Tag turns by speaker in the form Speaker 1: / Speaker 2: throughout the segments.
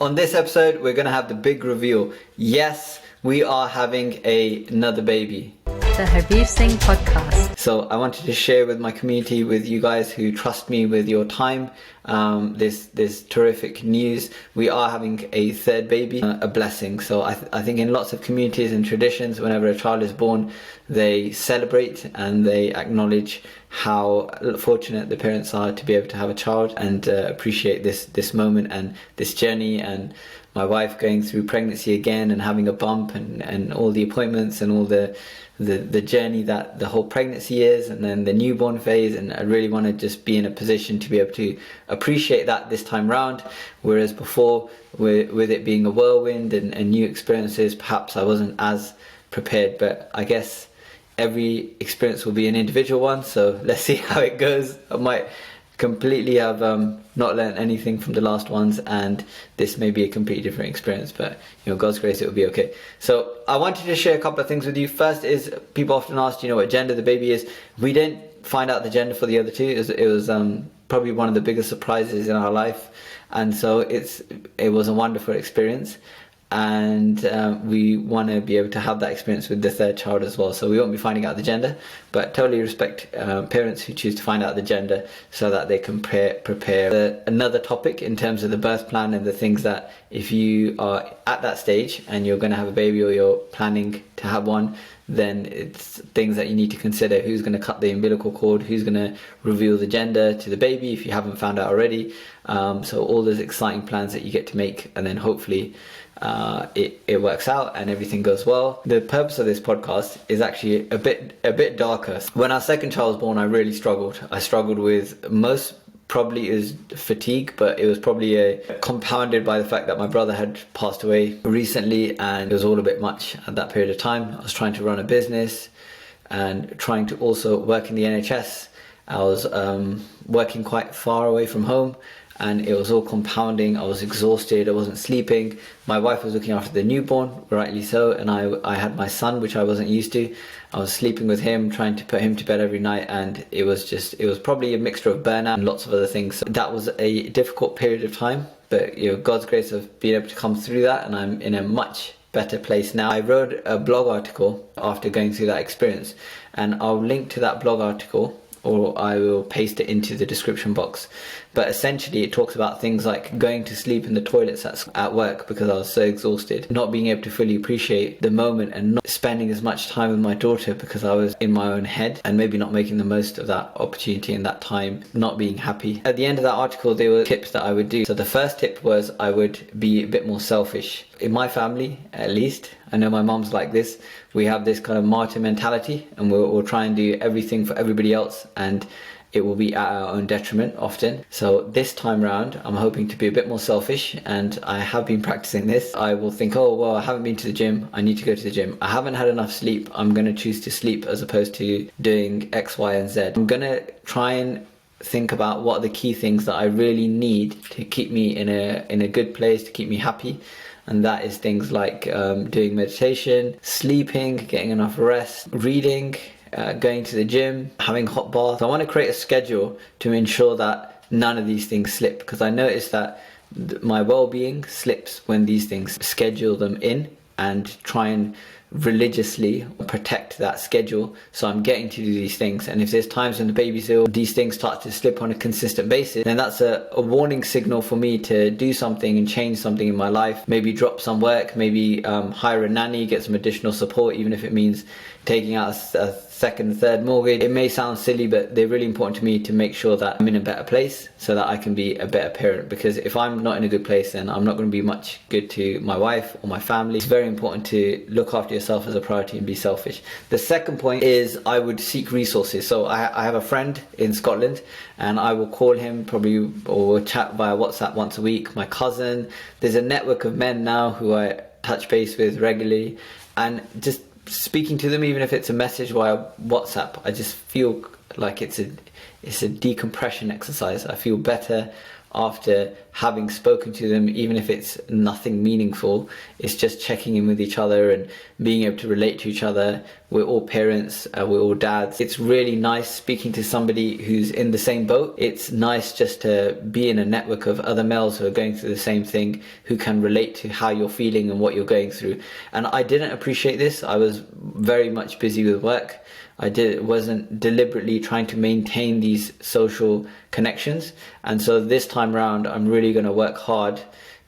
Speaker 1: On this episode, we're going to have the big reveal. Yes, we are having another baby.
Speaker 2: The Harbir Singh podcast.
Speaker 1: So I wanted to share with my community, with you guys who trust me with your time, this terrific news. We are having a third baby, a blessing. So I think in lots of communities and traditions, whenever a child is born, they celebrate and they acknowledge how fortunate the parents are to be able to have a child and appreciate this moment and this journey. And my wife going through pregnancy again and having a bump and all the appointments and all the journey that the whole pregnancy is, and then the newborn phase. And I really want to just be in a position to be able to appreciate that this time round, whereas before with it being a whirlwind and new experiences, perhaps I wasn't as prepared. But I guess every experience will be an individual one, so let's see how it goes. I might completely have not learned anything from the last ones, and this may be a completely different experience, but God's grace, it will be okay. So I wanted to share a couple of things with you. First is, people often ask, what gender the baby is. We didn't find out the gender for the other two. It was probably one of the biggest surprises in our life, and so it was a wonderful experience. And we want to be able to have that experience with the third child as well. So we won't be finding out the gender, but totally respect parents who choose to find out the gender so that they can prepare. Another topic in terms of the birth plan and the things that, if you are at that stage and you're going to have a baby or you're planning to have one, then it's things that you need to consider. Who's going to cut the umbilical cord? Who's going to reveal the gender to the baby if you haven't found out already? So all those exciting plans that you get to make, and then hopefully it works out and everything goes well. The purpose of this podcast is actually a bit darker. When our second child was born, I really struggled. I struggled with probably it was fatigue, but it was probably compounded by the fact that my brother had passed away recently, and it was all a bit much at that period of time. I was trying to run a business and trying to also work in the NHS. I was working quite far away from home, and it was all compounding. I was exhausted, I wasn't sleeping. My wife was looking after the newborn, rightly so, and I had my son, which I wasn't used to. I was sleeping with him, trying to put him to bed every night, and it was probably a mixture of burnout and lots of other things. So that was a difficult period of time, but God's grace of being able to come through that, and I'm in a much better place now. I wrote a blog article after going through that experience, and I'll link to that blog article, or I will paste it into the description box. But essentially it talks about things like going to sleep in the toilets at work because I was so exhausted, not being able to fully appreciate the moment, and not spending as much time with my daughter because I was in my own head, and maybe not making the most of that opportunity and that time, not being happy. At the end of that article, there were tips that I would do. So the first tip was I would be a bit more selfish. In my family, at least, I know my mom's like this, we have this kind of martyr mentality, and we'll try and do everything for everybody else, and it will be at our own detriment often. So this time round, I'm hoping to be a bit more selfish, and I have been practicing this. I will think, oh, well, I haven't been to the gym, I need to go to the gym. I haven't had enough sleep, I'm going to choose to sleep as opposed to doing X, Y, and Z. I'm going to try and think about what are the key things that I really need to keep me in a good place, to keep me happy. And that is things like doing meditation, sleeping, getting enough rest, reading, going to the gym, having hot baths. I want to create a schedule to ensure that none of these things slip, because I notice that my well-being slips when these things schedule them in and try and religiously protect that schedule. So I'm getting to do these things, and if there's times when the baby's ill, these things start to slip on a consistent basis, then that's a warning signal for me to do something and change something in my life. Maybe drop some work, maybe hire a nanny, get some additional support, even if it means taking out a second, third mortgage. It may sound silly, but they're really important to me to make sure that I'm in a better place so that I can be a better parent. Because if I'm not in a good place, then I'm not going to be much good to my wife or my family. It's very important to look after yourself as a priority and be selfish. The second point is I would seek resources. So I have a friend in Scotland, and I will call him probably, or chat via WhatsApp once a week. My cousin, there's a network of men now who I touch base with regularly, and just speaking to them, even if it's a message via WhatsApp, I just feel like it's a decompression exercise. I feel better after having spoken to them, even if it's nothing meaningful. It's just checking in with each other and being able to relate to each other. We're all parents, we're all dads. It's really nice speaking to somebody who's in the same boat. It's nice just to be in a network of other males who are going through the same thing, who can relate to how you're feeling and what you're going through. And I didn't appreciate this. I was very much busy with work. Wasn't deliberately trying to maintain these social connections, and so this time around I'm really going to work hard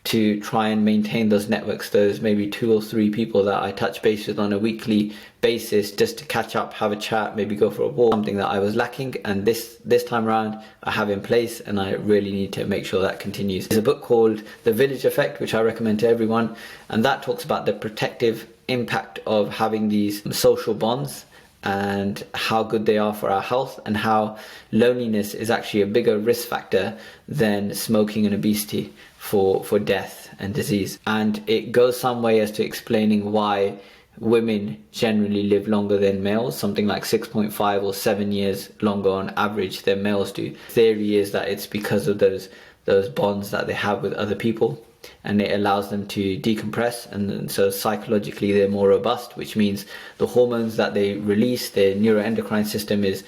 Speaker 1: to try and maintain those networks, those maybe 2 or 3 people that I touch base with on a weekly basis, just to catch up, have a chat, maybe go for a walk. Something that I was lacking, and this time around I have in place, and I really need to make sure that continues. There's a book called The Village Effect, which I recommend to everyone, and that talks about the protective impact of having these social bonds and how good they are for our health, and how loneliness is actually a bigger risk factor than smoking and obesity for death and disease. And it goes some way as to explaining why women generally live longer than males, something like 6.5 or 7 years longer on average than males do. Theory is that it's because of those bonds that they have with other people, and it allows them to decompress, and so psychologically they're more robust, which means the hormones that they release, their neuroendocrine system is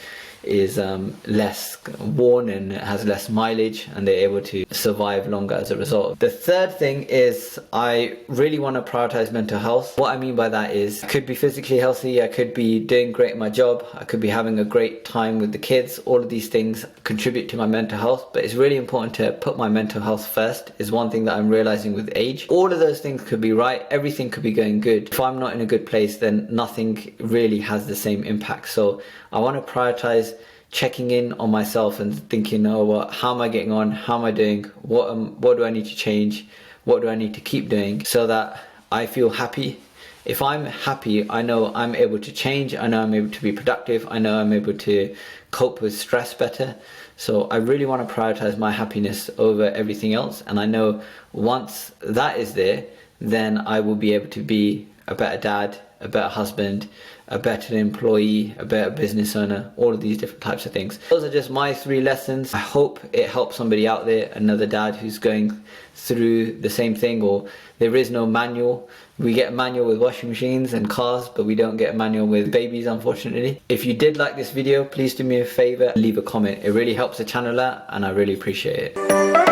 Speaker 1: less worn and has less mileage, and they're able to survive longer as a result. The third thing is I really want to prioritize mental health. What I mean by that is I could be physically healthy, I could be doing great at my job, I could be having a great time with the kids. All of these things contribute to my mental health, but it's really important to put my mental health first, is one thing that I'm realizing with age. All of those things could be right, everything could be going good. If I'm not in a good place, then nothing really has the same impact. So I want to prioritize checking in on myself and thinking, oh, how am I getting on? How am I doing? What do I need to change? What do I need to keep doing so that I feel happy? If I'm happy, I know I'm able to change. I know I'm able to be productive. I know I'm able to cope with stress better. So I really want to prioritize my happiness over everything else. And I know once that is there, then I will be able to be a better dad, a better husband, a better employee, a better business owner, all of these different types of things. Those are just my 3 lessons. I hope it helps somebody out there, another dad who's going through the same thing, or there is no manual. We get a manual with washing machines and cars, but we don't get a manual with babies, unfortunately. If you did like this video, please do me a favor, leave a comment. It really helps the channel out, and I really appreciate it.